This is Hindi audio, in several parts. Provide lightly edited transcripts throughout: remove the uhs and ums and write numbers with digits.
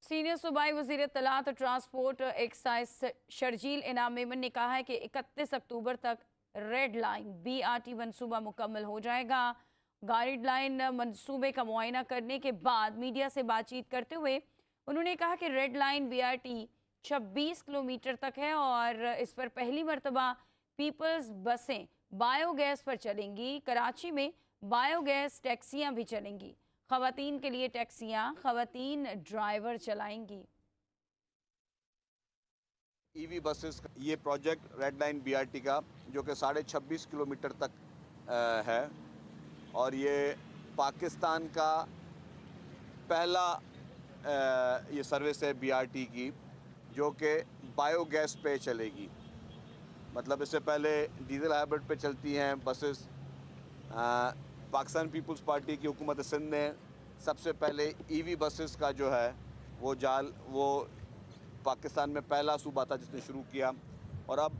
सीनियर सूबाई वज़ीर इत्तलात और ट्रांसपोर्ट एक्साइज शर्जील इनाम मेमन ने कहा है कि 31 अक्टूबर तक रेड लाइन BRT मनसूबा मुकम्मल हो जाएगा। गाइडलाइन मनसूबे का मुआयना करने के बाद मीडिया से बातचीत करते हुए उन्होंने कहा कि रेड लाइन BRT 26 किलोमीटर तक है और इस पर पहली मरतबा पीपल्स बसें बायोगैस पर चलेंगी। कराची में बायोगैस टैक्सियां भी चलेंगी। खवातीन के लिए टैक्सियां खवातीन ड्राइवर चलाएंगी। ईवी बसेस ये प्रोजेक्ट रेड लाइन BRT का जो कि 26.5 किलोमीटर तक है और ये पाकिस्तान का पहला ये सर्विस है BRT की जो कि बायोगैस पे चलेगी। मतलब इससे पहले डीजल हाइब्रिड पे चलती हैं बसेस। पाकिस्तान पीपल्स पार्टी की हुकूमत सिंध ने सबसे पहले ईवी बसेस का जो है वो पाकिस्तान में पहला सूबा था जिसने शुरू किया और अब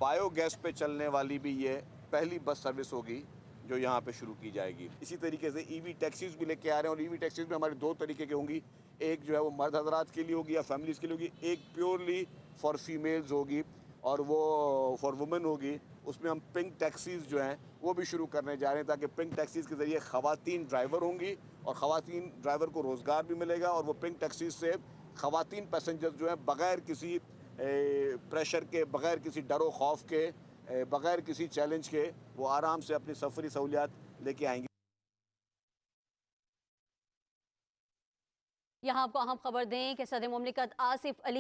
बायोगैस पे चलने वाली भी ये पहली बस सर्विस होगी जो यहाँ पे शुरू की जाएगी। इसी तरीके से ईवी टैक्सीज भी लेके आ रहे हैं और ईवी टैक्सीज में हमारे दो तरीके की होंगी। एक जो है वो मर्द हजरात के लिए होगी या फैमिलीज़ के लिए होगी, एक प्योरली फॉर फीमेल्स होगी और वो फॉर वुमेन होगी। उसमें हम पिंक टैक्सीज़ जो हैं वो भी शुरू करने जा रहे हैं ताकि पिंक टैक्सीज़ के ज़रिए ख़वातीन ड्राइवर होंगी और ख़वातीन ड्राइवर को रोज़गार भी मिलेगा और वो पिंक टैक्सीज़ से ख़वातीन पैसेंजर्स जो हैं बग़ैर किसी प्रेशर के, बग़ैर किसी डरो खौफ के, बग़ैर किसी चैलेंज के वो आराम से अपनी सफरी सहूलियात लेके आएंगी। यहाँ आपको अहम खबर दें कि सदर मुमलिकत आसिफ अली